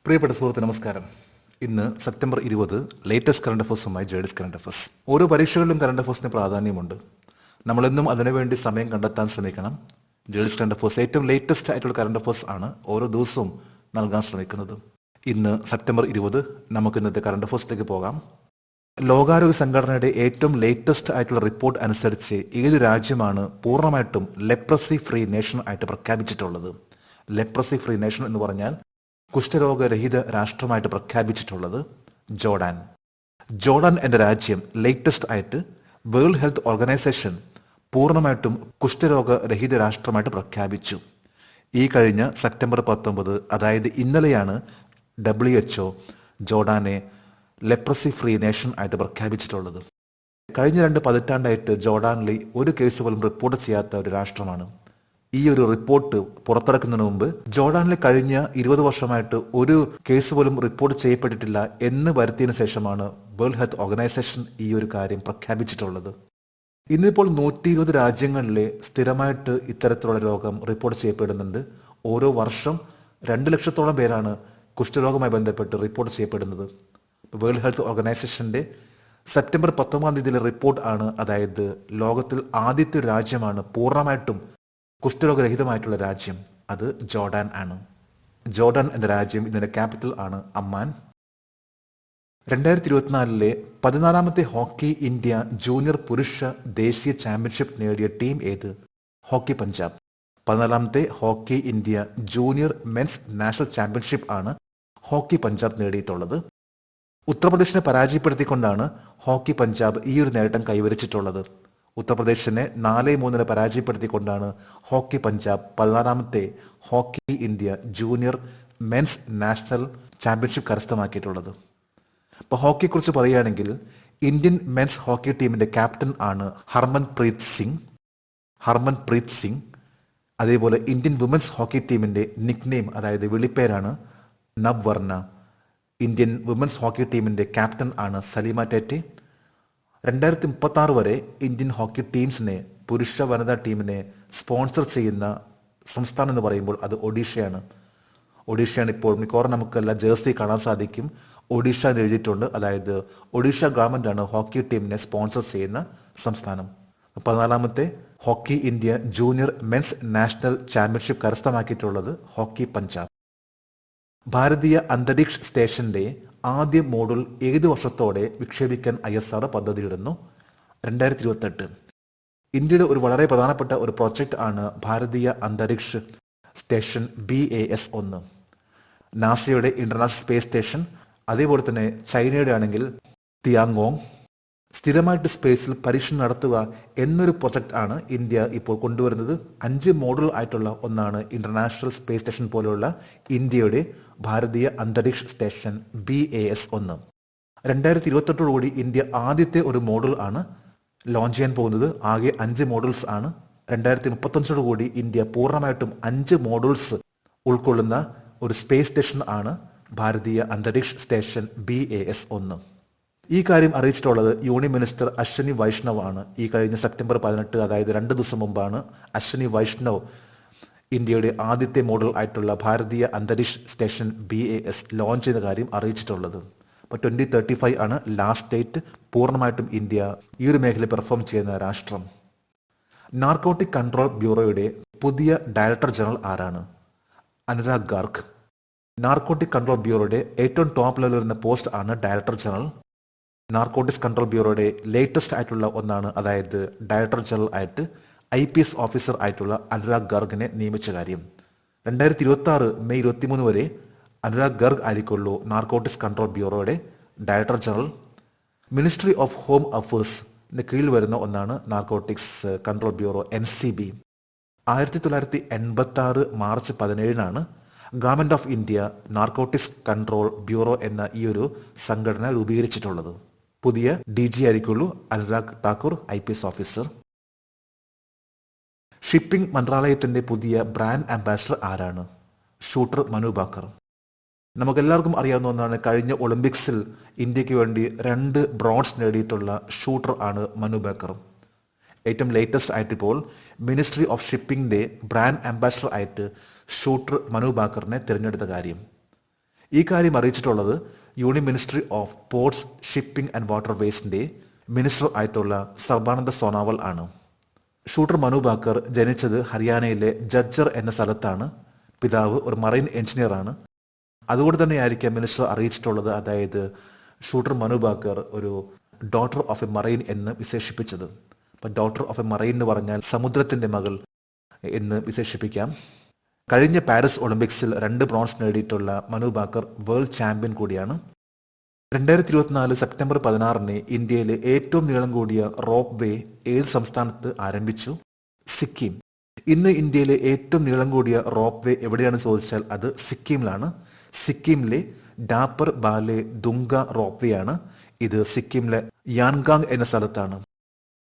പ്രിയപ്പെട്ട സുഹൃത്ത് നമസ്കാരം. ഇന്ന് സെപ്റ്റംബർ 20 ലേറ്റസ്റ്റ് കറണ്ട് അഫേഴ്സുമായി ജേഡിസ് കറണ്ട് അഫേഴ്സ്. ഓരോ പരീക്ഷകളിലും കറണ്ട് അഫേഴ്സിന് പ്രാധാന്യമുണ്ട്. നമ്മളെന്നും അതിനുവേണ്ടി സമയം കണ്ടെത്താൻ ശ്രമിക്കണം. ജേഡിസ് കറണ്ട് അഫേഴ്സ് ഏറ്റവും ലേറ്റസ്റ്റ് ആയിട്ടുള്ള കറണ്ട് അഫേഴ്സ് ആണ് ഓരോ ദിവസവും നൽകാൻ ശ്രമിക്കുന്നത്. ഇന്ന് സെപ്റ്റംബർ 20 നമുക്ക് ഇന്നത്തെ കറണ്ട് അഫേഴ്സിലേക്ക് പോകാം. ലോകാരോഗ്യ സംഘടനയുടെ ഏറ്റവും ലേറ്റസ്റ്റ് ആയിട്ടുള്ള റിപ്പോർട്ട് അനുസരിച്ച് ഏത് രാജ്യമാണ് പൂർണ്ണമായിട്ടും ലെപ്രസി ഫ്രീ നേഷൻ ആയിട്ട് പ്രഖ്യാപിച്ചിട്ടുള്ളത്? ലെപ്രസി ഫ്രീ നേഷൻ എന്ന് പറഞ്ഞാൽ കുഷ്ഠരോഗരഹിത രാഷ്ട്രമായിട്ട് പ്രഖ്യാപിച്ചിട്ടുള്ളത് ജോർഡാൻ. ജോർഡാൻ എന്ന രാജ്യം ലേറ്റസ്റ്റ് ആയിട്ട് വേൾഡ് ഹെൽത്ത് ഓർഗനൈസേഷൻ പൂർണ്ണമായിട്ടും കുഷ്ഠരോഗരഹിത രാഷ്ട്രമായിട്ട് പ്രഖ്യാപിച്ചു. ഈ കഴിഞ്ഞ സെപ്റ്റംബർ 19, അതായത് ഇന്നലെയാണ് WHO ജോർഡാനെ ലെപ്രസി ഫ്രീ നേഷൻ ആയിട്ട് പ്രഖ്യാപിച്ചിട്ടുള്ളത്. കഴിഞ്ഞ 2 പതിറ്റാണ്ടായിട്ട് ജോർഡാനിൽ ഒരു കേസ് പോലും റിപ്പോർട്ട് ചെയ്യാത്ത ഒരു രാഷ്ട്രമാണ്. ഈ ഒരു റിപ്പോർട്ട് പുറത്തിറക്കുന്നതിന് മുമ്പ് ജോർഡാനിൽ കഴിഞ്ഞ 20 വർഷമായിട്ട് ഒരു കേസ് പോലും റിപ്പോർട്ട് ചെയ്യപ്പെട്ടിട്ടില്ല എന്ന് വരുത്തിയതിനു ശേഷമാണ് വേൾഡ് ഹെൽത്ത് ഓർഗനൈസേഷൻ ഈ ഒരു കാര്യം പ്രഖ്യാപിച്ചിട്ടുള്ളത്. ഇന്നിപ്പോൾ 120 രാജ്യങ്ങളിലെ സ്ഥിരമായിട്ട് ഇത്തരത്തിലുള്ള രോഗം റിപ്പോർട്ട് ചെയ്യപ്പെടുന്നുണ്ട്. ഓരോ വർഷം 2 ലക്ഷത്തോളം പേരാണ് കുഷ്ഠരോഗവുമായി ബന്ധപ്പെട്ട് റിപ്പോർട്ട് ചെയ്യപ്പെടുന്നത്. വേൾഡ് ഹെൽത്ത് ഓർഗനൈസേഷന്റെ സെപ്റ്റംബർ 19 റിപ്പോർട്ട് ആണ്, അതായത് ലോകത്തിൽ ആദ്യത്തെ രാജ്യമാണ് പൂർണ്ണമായിട്ടും കുഷ്ഠരോഗരഹിതമായിട്ടുള്ള രാജ്യം. അത് ജോർഡാൻ ആണ്. ജോർഡാൻ എന്ന രാജ്യം, ഇതിന്റെ ക്യാപിറ്റൽ ആണ് അമ്മാൻ. 2024 14ാമത്തെ ഹോക്കി ഇന്ത്യ ജൂനിയർ പുരുഷ ദേശീയ ചാമ്പ്യൻഷിപ്പ് നേടിയ ടീം ഏത്? ഹോക്കി പഞ്ചാബ്. 14ാമത്തെ Hockey India junior men's national championship ആണ് ഹോക്കി പഞ്ചാബ് നേടിയിട്ടുള്ളത്. ഉത്തർപ്രദേശിനെ പരാജയപ്പെടുത്തിക്കൊണ്ടാണ് ഹോക്കി പഞ്ചാബ് ഈ ഒരു നേട്ടം കൈവരിച്ചിട്ടുള്ളത്. ഉത്തർപ്രദേശിനെ 4-3 പരാജയപ്പെടുത്തിക്കൊണ്ടാണ് ഹോക്കി പഞ്ചാബ് 14ാമത്തെ Hockey India junior men's national championship കരസ്ഥമാക്കിയിട്ടുള്ളത്. ഇപ്പോൾ ഹോക്കിയെക്കുറിച്ച് പറയുകയാണെങ്കിൽ ഇന്ത്യൻ മെൻസ് ഹോക്കി ടീമിന്റെ ക്യാപ്റ്റൻ ആണ് ഹർമൻപ്രീത് സിംഗ്. അതേപോലെ ഇന്ത്യൻ വിമൻസ് ഹോക്കി ടീമിന്റെ നിക്നെയിം, അതായത് വിളിപ്പേരാണ് നവ്വർണ. ഇന്ത്യൻ വിമൻസ് ഹോക്കി ടീമിന്റെ ക്യാപ്റ്റൻ ആണ് സലീമ ടെറ്റി. 2036 വരെ ഇന്ത്യൻ ഹോക്കി ടീംസിനെ, പുരുഷ വനിതാ ടീമിനെ സ്പോൺസർ ചെയ്യുന്ന സംസ്ഥാനം എന്ന് പറയുമ്പോൾ അത് ഒഡീഷയാണ്. ഇപ്പോൾ മിക്കവാറും നമുക്കെല്ലാം ജേഴ്സി കാണാൻ സാധിക്കും. ഒഡീഷ എന്ന് എഴുതിയിട്ടുണ്ട്. അതായത് ഒഡീഷ ഗവൺമെന്റ് ആണ് ഹോക്കി ടീമിനെ സ്പോൺസർ ചെയ്യുന്ന സംസ്ഥാനം. 14ാമത്തെ Hockey India junior men's national championship കരസ്ഥമാക്കിയിട്ടുള്ളത് ഹോക്കി പഞ്ചാബ്. ഭാരതീയ അന്തരീക്ഷ സ്റ്റേഷന്റെ ആദ്യ മോഡുൾ ഏത് വർഷത്തോടെ വിക്ഷേപിക്കാൻ ISRO പദ്ധതിയിടുന്നു? 2028. ഇന്ത്യയുടെ ഒരു വളരെ പ്രധാനപ്പെട്ട ഒരു പ്രോജക്റ്റ് ആണ് ഭാരതീയ അന്തരീക്ഷ സ്റ്റേഷൻ BAS-1. നാസയുടെ ഇന്റർനാഷണൽ സ്പേസ് സ്റ്റേഷൻ, അതേപോലെ തന്നെ ചൈനയുടെ ആണെങ്കിൽ തിയാങ്ങോങ്. സ്ഥിരമായിട്ട് സ്പേസിൽ പരീക്ഷണം നടത്തുക എന്നൊരു പ്രൊജക്റ്റ് ആണ് ഇന്ത്യ ഇപ്പോൾ കൊണ്ടുവരുന്നത്. 5 മോഡുൾ ആയിട്ടുള്ള ഒന്നാണ് ഇന്റർനാഷണൽ സ്പേസ് സ്റ്റേഷൻ പോലെയുള്ള ഇന്ത്യയുടെ ഭാരതീയ അന്തരീക്ഷ സ്റ്റേഷൻ BAS-1. 2028 ഇന്ത്യ ആദ്യത്തെ ഒരു മോഡുൾ ആണ് ലോഞ്ച് ചെയ്യാൻ പോകുന്നത്. ആകെ 5 മോഡുൾസ് ആണ്. 2035 ഇന്ത്യ പൂർണ്ണമായിട്ടും 5 മോഡുൾസ് ഉൾക്കൊള്ളുന്ന ഒരു സ്പേസ് സ്റ്റേഷൻ ആണ് ഭാരതീയ അന്തരീക്ഷ സ്റ്റേഷൻ BAS-1. ഈ കാര്യം അറിയിച്ചിട്ടുള്ളത് യൂണിയൻ മിനിസ്റ്റർ അശ്വനി വൈഷ്ണവ് ആണ്. ഈ കഴിഞ്ഞ സെപ്റ്റംബർ 18, അതായത് 2 ദിവസം മുമ്പാണ് അശ്വനി വൈഷ്ണവ് ഇന്ത്യയുടെ ആദ്യത്തെ മോഡൽ ആയിട്ടുള്ള ഭാരതീയ അന്തരീക്ഷ സ്റ്റേഷൻ BAS ലോഞ്ച് ചെയ്ത കാര്യം അറിയിച്ചിട്ടുള്ളത്. അപ്പോൾ 2035 ആണ് ലാസ്റ്റ് ഡേറ്റ്. പൂർണ്ണമായിട്ടും ഇന്ത്യ ഈ ഒരു മേഖലയിൽ പെർഫോം ചെയ്യുന്ന രാഷ്ട്രം. നാർക്കോട്ടിക് കൺട്രോൾ ബ്യൂറോയുടെ പുതിയ ഡയറക്ടർ ജനറൽ ആരാണ്? അനുരാഗ് ഗാർഗ്. നാർക്കോട്ടിക് കൺട്രോൾ ബ്യൂറോയുടെ ഏറ്റവും ടോപ്പ് ലെവലിൽ വരുന്ന പോസ്റ്റ് ആണ് ഡയറക്ടർ ജനറൽ. നാർക്കോട്ടിക്സ് കൺട്രോൾ ബ്യൂറോയുടെ ലേറ്റസ്റ്റ് ആയിട്ടുള്ള ഒന്നാണ്, അതായത് ഡയറക്ടർ ജനറൽ ആയിട്ട് IPS ഓഫീസർ ആയിട്ടുള്ള അനുരാഗ് ഗാർഗിനെ നിയമിച്ച കാര്യം. 2026 മെയ് 23 വരെ അനുരാഗ് ഗാർഗ് ആയിരിക്കുള്ളൂ നാർക്കോട്ടിക്സ് കൺട്രോൾ ബ്യൂറോയുടെ director general. Ministry of home അഫയേഴ്സിന് കീഴിൽ വരുന്ന ഒന്നാണ് narcotics control bureau NCB. 1986 March 17 government of India narcotics control bureau എന്ന ഈ ഒരു സംഘടന രൂപീകരിച്ചിട്ടുള്ളത്. പുതിയ DG ആയിരിക്കുള്ളൂ Anurag Thakur, IPS officer. Shipping മന്ത്രാലയത്തിന്റെ പുതിയ ബ്രാൻഡ് അംബാസിഡർ ആരാണ്? ഷൂട്ടർ മനു ഭാക്കർ. നമുക്കെല്ലാവർക്കും അറിയാവുന്ന ഒന്നാണ്, കഴിഞ്ഞ ഒളിമ്പിക്സിൽ ഇന്ത്യക്ക് വേണ്ടി 2 ബ്രോൺസ് നേടിയിട്ടുള്ള ഷൂട്ടർ ആണ് മനു ഭാക്കർ. ഏറ്റവും ലേറ്റസ്റ്റ് ആയിട്ട് ഇപ്പോൾ മിനിസ്ട്രി ഓഫ് ഷിപ്പിംഗിന്റെ ബ്രാൻഡ് അംബാസിഡർ ആയിട്ട് ഷൂട്ടർ മനു ഭാക്കറിനെ തിരഞ്ഞെടുത്ത കാര്യം. ഈ കാര്യം അറിയിച്ചിട്ടുള്ളത് union ministry of ports, shipping and water വേസിന്റെ മിനിസ്റ്റർ ആയിട്ടുള്ള സർബാനന്ദ സോനോവാൾ ആണ്. ഷൂട്ടർ മനു ഭാക്കർ ജനിച്ചത് ഹരിയാനയിലെ ജജ്ജർ എന്ന സ്ഥലത്താണ്. പിതാവ് ഒരു മറൈൻ എഞ്ചിനീയർ ആണ്. അതുകൊണ്ട് തന്നെയായിരിക്കാം മിനിസ്റ്റർ അറിയിച്ചിട്ടുള്ളത്, അതായത് ഷൂട്ടർ മനു ഭാക്കർ ഒരു ഡോട്ടർ ഓഫ് എ മറൈൻ എന്ന് വിശേഷിപ്പിച്ചത്. അപ്പം ഡോട്ടർ ഓഫ് എ മറൈൻ എന്ന് പറഞ്ഞാൽ സമുദ്രത്തിന്റെ മകൾ എന്ന് വിശേഷിപ്പിക്കാം. കഴിഞ്ഞ പാരീസ് ഒളിമ്പിക്സിൽ 2 ബ്രോൺസ് നേടിയിട്ടുള്ള മനു ഭാക്കർ വേൾഡ് ചാമ്പ്യൻ കൂടിയാണ്. 2024 സെപ്റ്റംബർ 16 ഇന്ത്യയിലെ ഏറ്റവും നീളം കൂടിയ റോപ്പ് വേ ഏത് സംസ്ഥാനത്ത് ആരംഭിച്ചു? സിക്കിം. ഇന്ന് ഇന്ത്യയിലെ ഏറ്റവും നീളം കൂടിയ റോപ്പ് വേ എവിടെയാണെന്ന് ചോദിച്ചാൽ അത് സിക്കിമിലാണ്. സിക്കിമിലെ ഡാപ്പർ ബാലെ ദുംഗ റോപ്പ് വേ ആണ്. ഇത് സിക്കിമിലെ യാൻഗാങ് എന്ന സ്ഥലത്താണ്.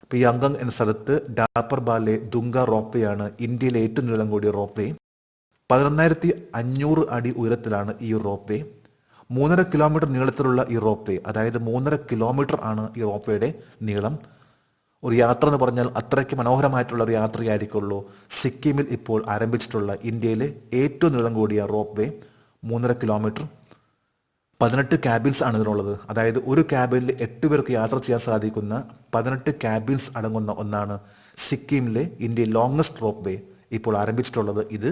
ഇപ്പൊ യാൻഗാങ് എന്ന സ്ഥലത്ത് ഡാപ്പർ ബാലെ ദുംഗ റോപ്പ് വേ ആണ് ഇന്ത്യയിലെ ഏറ്റവും നീളം കൂടിയ റോപ്പ് വേ. 11,500 അടി ഉയരത്തിലാണ് ഈ റോപ്പ് വേ. 3.5 കിലോമീറ്റർ നീളത്തിലുള്ള ഈ റോപ്പ് വേ, അതായത് 3.5 കിലോമീറ്റർ ആണ് ഈ റോപ്പ് വേയുടെ നീളം. ഒരു യാത്ര എന്ന് പറഞ്ഞാൽ അത്രയ്ക്ക് മനോഹരമായിട്ടുള്ള ഒരു യാത്രയായിരിക്കുള്ളൂ സിക്കിമിൽ ഇപ്പോൾ ആരംഭിച്ചിട്ടുള്ള ഇന്ത്യയിലെ ഏറ്റവും നീളം കൂടിയ റോപ്പ് വേ. 3.5 കിലോമീറ്റർ, 18 ക്യാബിൻസ് ആണ് ഇതിനുള്ളത്. അതായത് ഒരു ക്യാബിനിൽ 8 പേർക്ക് യാത്ര ചെയ്യാൻ സാധിക്കുന്ന 18 ക്യാബിൻസ് അടങ്ങുന്ന ഒന്നാണ് സിക്കിമിലെ ഇന്ത്യയിൽ ലോങ്സ്റ്റ് റോപ്പ് വേ ഇപ്പോൾ ആരംഭിച്ചിട്ടുള്ളത്. ഇത്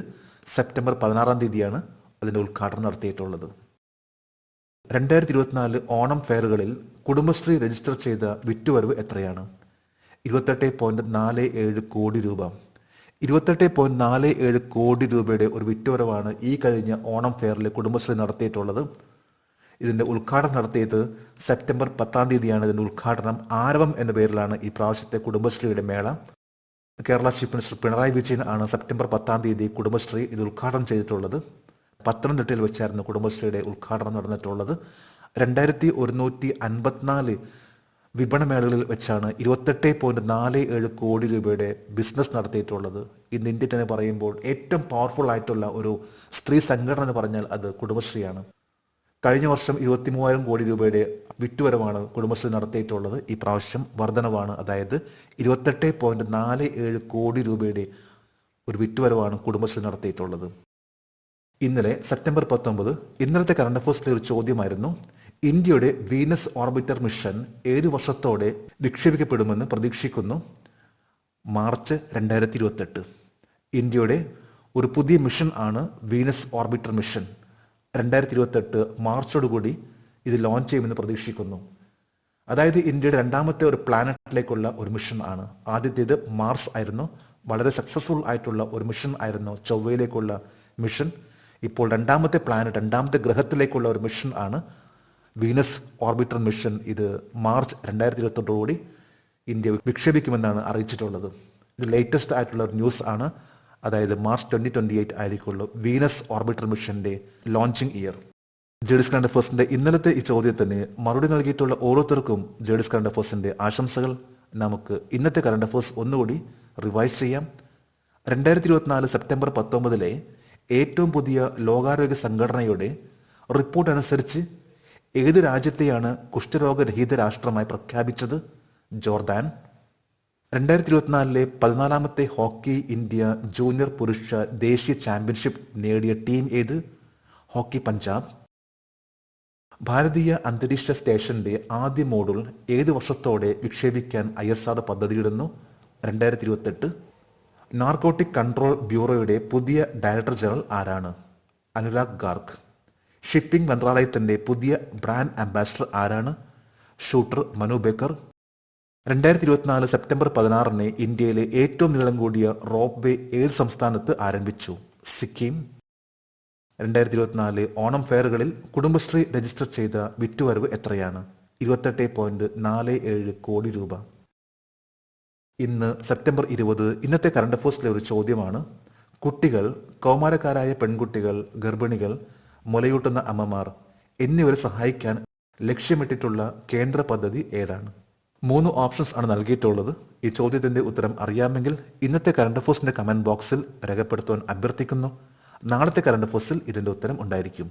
സെപ്റ്റംബർ 16 അതിന്റെ ഉദ്ഘാടനം നടത്തിയിട്ടുള്ളത്. 2024 ഓണം ഫെയറുകളിൽ കുടുംബശ്രീ രജിസ്റ്റർ ചെയ്ത വിറ്റുവരവ് എത്രയാണ്? 28.47 കോടി രൂപ. 28.47 കോടി രൂപയുടെ ഒരു വിറ്റുവരവാണ് ഈ കഴിഞ്ഞ ഓണം ഫെയറിൽ കുടുംബശ്രീ നടത്തിയിട്ടുള്ളത്. ഇതിന്റെ ഉദ്ഘാടനം നടത്തിയത് സെപ്റ്റംബർ 10 ഇതിന്റെ ഉദ്ഘാടനം. ആരവം എന്ന പേരിലാണ് ഈ പ്രാവശ്യത്തെ കുടുംബശ്രീയുടെ മേള. കേരള ചീഫ് മിനിസ്റ്റർ പിണറായി വിജയൻ ആണ് സെപ്റ്റംബർ 10 കുടുംബശ്രീ ഇത് ഉദ്ഘാടനം ചെയ്തിട്ടുള്ളത്. പത്തനംതിട്ടയിൽ വെച്ചായിരുന്നു കുടുംബശ്രീയുടെ ഉദ്ഘാടനം നടന്നിട്ടുള്ളത്. 2154 വിപണമേളകളിൽ വെച്ചാണ് 28.47 കോടി രൂപയുടെ ബിസിനസ് നടത്തിയിട്ടുള്ളത്. ഇന്ന് ഇന്ത്യയിൽ തന്നെ പറയുമ്പോൾ ഏറ്റവും പവർഫുൾ ആയിട്ടുള്ള ഒരു സ്ത്രീ സംഘടന എന്ന് പറഞ്ഞാൽ അത് കുടുംബശ്രീയാണ്. കഴിഞ്ഞ വർഷം 23,000 കോടി രൂപയുടെ വിറ്റുവരവാണ് കുടുംബശ്രീ നടത്തിയിട്ടുള്ളത്. ഈ പ്രാവശ്യം വർധനവാണ്, അതായത് 28.47 കോടി രൂപയുടെ ഒരു വിറ്റുവരവാണ് കുടുംബശ്രീ നടത്തിയിട്ടുള്ളത്. ഇന്നലെ സെപ്റ്റംബർ 19 ഇന്നലത്തെ കറണ്ട് അഫയേഴ്സിലെ ഒരു ചോദ്യമായിരുന്നു, ഇന്ത്യയുടെ വീനസ് ഓർബിറ്റർ മിഷൻ ഏതു വർഷത്തോടെ വിക്ഷേപിക്കപ്പെടുമെന്ന് പ്രതീക്ഷിക്കുന്നു? മാർച്ച് 2028. ഇന്ത്യയുടെ ഒരു പുതിയ മിഷൻ ആണ് വീനസ് ഓർബിറ്റർ മിഷൻ. 2028 മാർച്ചോടുകൂടി ഇത് ലോഞ്ച് ചെയ്യുമെന്ന് പ്രതീക്ഷിക്കുന്നു. അതായത് ഇന്ത്യയുടെ രണ്ടാമത്തെ ഒരു പ്ലാനറ്റിലേക്കുള്ള ഒരു മിഷൻ ആണ്. ആദ്യത്തേത് മാർസ് ആയിരുന്നു. വളരെ സക്സസ്ഫുൾ ആയിട്ടുള്ള ഒരു മിഷൻ ആയിരുന്നു ചൊവ്വയിലേക്കുള്ള മിഷൻ. ഇപ്പോൾ രണ്ടാമത്തെ പ്ലാനറ്റ്, രണ്ടാമത്തെ ഗ്രഹത്തിലേക്കുള്ള ഒരു മിഷൻ ആണ് വീനസ് ഓർബിറ്റർ മിഷൻ. ഇത് മാർച്ച് 2028 ഇന്ത്യ വിക്ഷേപിക്കുമെന്നാണ് അറിയിച്ചിട്ടുള്ളത്. ഇത് ലേറ്റസ്റ്റ് ആയിട്ടുള്ള ഒരു ന്യൂസ് ആണ്. അതായത് മാർച്ച് 2028 ആയിരിക്കുള്ളൂ വീനസ് ഓർബിറ്റർ മിഷന്റെ ലോഞ്ചിങ് ഇയർ. ജേഡിസ് കറണ്ട് അഫയേഴ്സിന്റെ ഇന്നലത്തെ ഈ ചോദ്യത്തിന് മറുപടി നൽകിയിട്ടുള്ള ഓരോരുത്തർക്കും ജേഡിസ് കറണ്ട് അഫയേഴ്സിന്റെ ആശംസകൾ. നമുക്ക് ഇന്നത്തെ കറണ്ട് അഫയേഴ്സ് ഒന്നുകൂടി റിവൈസ് ചെയ്യാം. 2024 സെപ്റ്റംബർ 19 ഏറ്റവും പുതിയ ലോകാരോഗ്യ സംഘടനയുടെ റിപ്പോർട്ട് അനുസരിച്ച് ഏത് രാജ്യത്തെയാണ് കുഷ്ഠരോഗരഹിത രാഷ്ട്രമായി പ്രഖ്യാപിച്ചത്? ജോർദാൻ. 2024 14ാമത്തെ ഹോക്കി ഇന്ത്യ ജൂനിയർ പുരുഷ ദേശീയ ചാമ്പ്യൻഷിപ്പ് നേടിയ ടീം ഏത്? ഹോക്കി പഞ്ചാബ്. ഭാരതീയ അന്തരീക്ഷ സ്റ്റേഷന്റെ ആദ്യ മോഡുൾ ഏത് വർഷത്തോടെ വിക്ഷേപിക്കാൻ ISRO പദ്ധതിയിടുന്നു? 2028. നാർക്കോട്ടിക് കൺട്രോൾ ബ്യൂറോയുടെ പുതിയ ഡയറക്ടർ ജനറൽ ആരാണ്? അനുരാഗ് ഗാർഗ്. ഷിപ്പിംഗ് മന്ത്രാലയത്തിന്റെ പുതിയ ബ്രാൻഡ് അംബാസിഡർ ആരാണ്? Shooter Manu Baker. 2024 സെപ്റ്റംബർ 16 ഇന്ത്യയിലെ ഏറ്റവും നീളം കൂടിയ റോപ്പ് വേ ഏത് സംസ്ഥാനത്ത് ആരംഭിച്ചു? സിക്കിം. 2024 ഓണം ഫെയറുകളിൽ കുടുംബശ്രീ രജിസ്റ്റർ ചെയ്ത വിറ്റുവരവ് എത്രയാണ്? 28.47 കോടി രൂപ. ഇന്ന് സെപ്റ്റംബർ 20 ഇന്നത്തെ കറണ്ട് അഫയേഴ്സിലെ ഒരു ചോദ്യമാണ്, കുട്ടികൾ, കൗമാരക്കാരായ പെൺകുട്ടികൾ, ഗർഭിണികൾ, മുലയൂട്ടുന്ന അമ്മമാർ എന്നിവരെ സഹായിക്കാൻ ലക്ഷ്യമിട്ടിട്ടുള്ള കേന്ദ്ര പദ്ധതി ഏതാണ്? 3 ഓപ്ഷൻസ് ആണ് നൽകിയിട്ടുള്ളത്. ഈ ചോദ്യത്തിന്റെ ഉത്തരം അറിയാമെങ്കിൽ ഇന്നത്തെ കറണ്ട് അഫയേഴ്സിന്റെ കമന്റ് ബോക്സിൽ രേഖപ്പെടുത്തുവാൻ അഭ്യർത്ഥിക്കുന്നു. നാളത്തെ കറണ്ട് അഫയേഴ്സിൽ ഇതിന്റെ ഉത്തരം ഉണ്ടായിരിക്കും.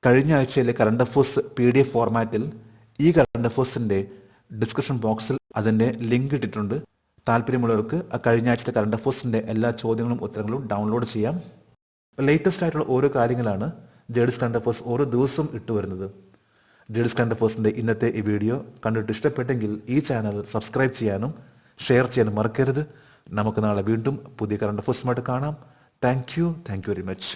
കഴിഞ്ഞ ആഴ്ചയിലെ കറണ്ട് അഫയേഴ്സ് PDF ഫോർമാറ്റിൽ ഈ കറണ്ട് അഫയേഴ്സിന്റെ ഡിസ്ക്രിപ്ഷൻ ബോക്സിൽ അതിന്റെ ലിങ്ക് ഇട്ടിട്ടുണ്ട്. താല്പര്യമുള്ളവർക്ക് കഴിഞ്ഞ ആഴ്ചത്തെ കറണ്ട് അഫയേഴ്സിന്റെ എല്ലാ ചോദ്യങ്ങളും ഉത്തരങ്ങളും ഡൗൺലോഡ് ചെയ്യാം. ലേറ്റസ്റ്റ് ആയിട്ടുള്ള ഓരോ കാര്യങ്ങളാണ് ജേഡീസ് കറണ്ട് അഫേഴ്സ് ഓരോ ദിവസവും ഇട്ടു വരുന്നത്. ജേഡീസ് കറണ്ട് അഫേഴ്സിൻ്റെ ഇന്നത്തെ ഈ വീഡിയോ കണ്ടിട്ട് ഇഷ്ടപ്പെട്ടെങ്കിൽ ഈ ചാനൽ സബ്സ്ക്രൈബ് ചെയ്യാനും ഷെയർ ചെയ്യാനും മറക്കരുത്. നമുക്ക് നാളെ വീണ്ടും പുതിയ കറണ്ട് അഫേഴ്സുമായിട്ട് കാണാം. Thank you very much.